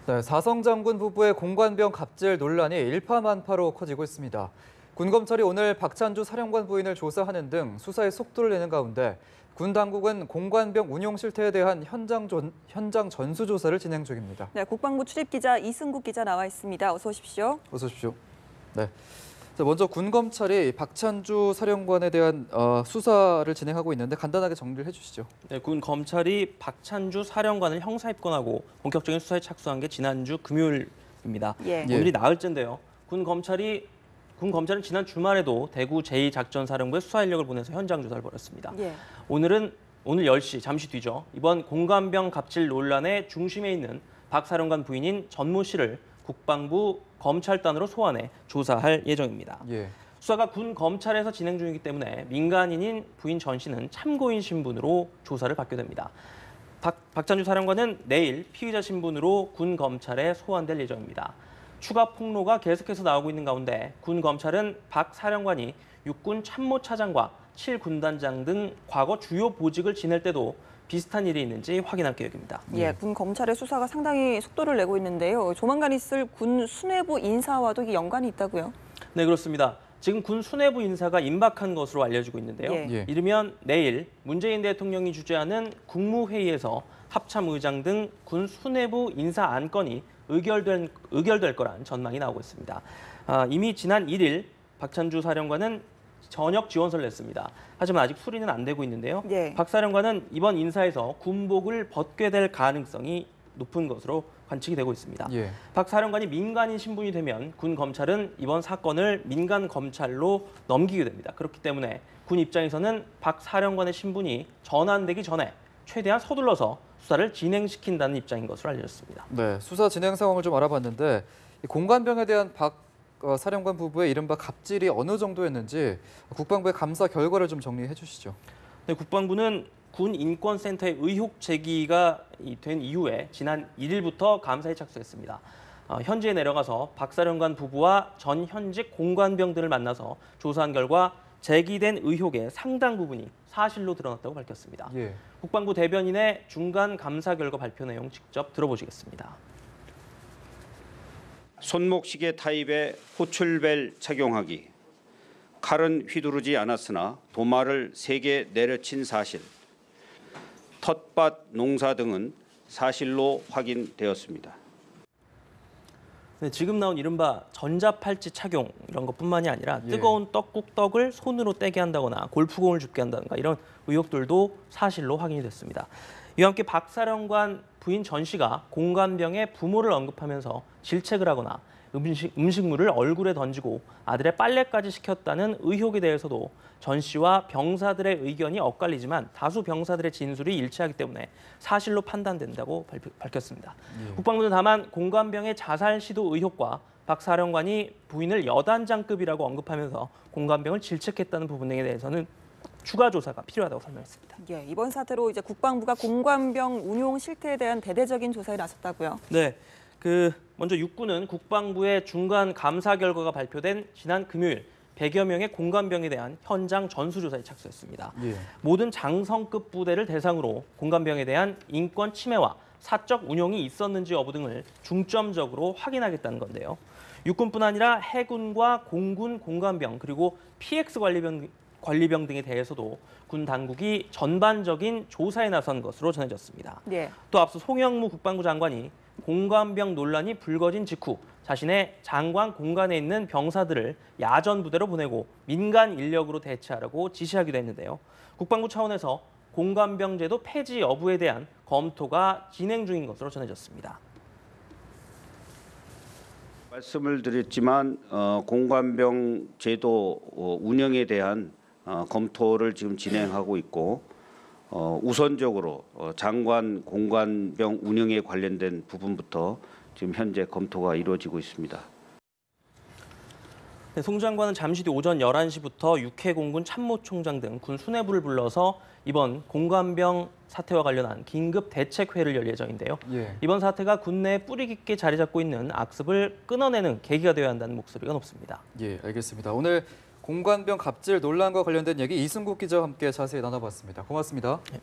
네, 사성 장군 부부의 공관병 갑질 논란이 일파만파로 커지고 있습니다. 군 검찰이 오늘 박찬주 사령관 부인을 조사하는 등 수사에 속도를 내는 가운데 군 당국은 공관병 운용 실태에 대한 현장 전수 조사를 진행 중입니다. 네, 국방부 출입 기자 이승국 기자 나와 있습니다. 어서 오십시오. 어서 오십시오. 네. 자, 먼저 군 검찰이 박찬주 사령관에 대한 수사를 진행하고 있는데 간단하게 정리를 해주시죠. 네, 군 검찰이 박찬주 사령관을 형사 입건하고 본격적인 수사에 착수한 게 지난주 금요일입니다. 예. 오늘이 나흘째인데요. 군 검찰은 지난 주말에도 대구 제2작전사령부에 수사 인력을 보내서 현장 조사를 벌였습니다. 예. 오늘 10시, 잠시 뒤죠. 이번 공관병 갑질 논란의 중심에 있는 박 사령관 부인인 전모 씨를 국방부 검찰단으로 소환해 조사할 예정입니다. 예. 수사가 군 검찰에서 진행 중이기 때문에 민간인인 부인 전 씨는 참고인 신분으로 조사를 받게 됩니다. 박찬주 사령관은 내일 피의자 신분으로 군 검찰에 소환될 예정입니다. 추가 폭로가 계속해서 나오고 있는 가운데 군 검찰은 박 사령관이 육군 참모차장과 7군단장 등 과거 주요 보직을 지낼 때도 비슷한 일이 있는지 확인할 계획입니다. 예, 군 검찰의 수사가 상당히 속도를 내고 있는데요. 조만간 있을 군 수뇌부 인사와도 이게 연관이 있다고요? 네, 그렇습니다. 지금 군 수뇌부 인사가 임박한 것으로 알려지고 있는데요. 예. 이르면 내일 문재인 대통령이 주재하는 국무회의에서 합참의장 등 군 수뇌부 인사 안건이 의결될 거란 전망이 나오고 있습니다. 이미 지난 1일 박찬주 사령관은 전역 지원서를 냈습니다. 하지만 아직 수리는 안 되고 있는데요. 예. 박 사령관은 이번 인사에서 군복을 벗게 될 가능성이 높은 것으로 관측이 되고 있습니다. 예. 박 사령관이 민간인 신분이 되면 군 검찰은 이번 사건을 민간 검찰로 넘기게 됩니다. 그렇기 때문에 군 입장에서는 박 사령관의 신분이 전환되기 전에 최대한 서둘러서 수사를 진행시킨다는 입장인 것으로 알려졌습니다. 네, 수사 진행 상황을 좀 알아봤는데 이 공관병에 대한 박 사령관 부부의 이른바 갑질이 어느 정도였는지 국방부의 감사 결과를 좀 정리해 주시죠. 네, 국방부는 군 인권센터의 의혹 제기가 된 이후에 지난 1일부터 감사에 착수했습니다. 현지에 내려가서 박 사령관 부부와 전 현직 공관병 등을 만나서 조사한 결과 제기된 의혹의 상당 부분이 사실로 드러났다고 밝혔습니다. 예. 국방부 대변인의 중간 감사 결과 발표 내용 직접 들어보시겠습니다. 손목시계 타입의 호출벨 착용하기, 칼은 휘두르지 않았으나 도마를 3개 내려친 사실, 텃밭 농사 등은 사실로 확인되었습니다. 네, 지금 나온 이른바 전자팔찌 착용 이런 것뿐만이 아니라 뜨거운 떡국떡을 손으로 떼게 한다거나 골프공을 줍게 한다든가 이런 의혹들도 사실로 확인이 됐습니다. 이와 함께 박 사령관 부인 전 씨가 공관병의 부모를 언급하면서 질책을 하거나 음식물을 얼굴에 던지고 아들의 빨래까지 시켰다는 의혹에 대해서도 전 씨와 병사들의 의견이 엇갈리지만 다수 병사들의 진술이 일치하기 때문에 사실로 판단된다고 밝혔습니다. 국방부는 다만 공관병의 자살 시도 의혹과 박 사령관이 부인을 여단장급이라고 언급하면서 공관병을 질책했다는 부분 등에 대해서는 추가 조사가 필요하다고 설명했습니다. 예, 이번 사태로 이제 국방부가 공관병 운용 실태에 대한 대대적인 조사에 나섰다고요? 네, 먼저 육군은 국방부의 중간 감사 결과가 발표된 지난 금요일 100여 명의 공관병에 대한 현장 전수조사에 착수했습니다. 예. 모든 장성급 부대를 대상으로 공관병에 대한 인권 침해와 사적 운용이 있었는지 여부 등을 중점적으로 확인하겠다는 건데요. 육군뿐 아니라 해군과 공군 공관병 그리고 PX 관리병 등에 대해서도 군 당국이 전반적인 조사에 나선 것으로 전해졌습니다. 예. 또 앞서 송영무 국방부 장관이 공관병 논란이 불거진 직후 자신의 장관 공간에 있는 병사들을 야전 부대로 보내고 민간 인력으로 대체하라고 지시하기도 했는데요. 국방부 차원에서 공관병 제도 폐지 여부에 대한 검토가 진행 중인 것으로 전해졌습니다. 말씀을 드렸지만 공관병 제도 운영에 대한 검토를 지금 진행하고 있고 우선적으로 장관 공관병 운영에 관련된 부분부터 지금 현재 검토가 이루어지고 있습니다. 네, 송 장관은 잠시 뒤 오전 11시부터 육해공군 참모총장 등 군 수뇌부를 불러서 이번 공관병 사태와 관련한 긴급 대책회를 열 예정인데요. 예. 이번 사태가 군 내에 뿌리 깊게 자리 잡고 있는 악습을 끊어내는 계기가 되어야 한다는 목소리가 높습니다. 예, 알겠습니다. 오늘 공관병 갑질 논란과 관련된 얘기 이승국 기자와 함께 자세히 나눠봤습니다. 고맙습니다. 네.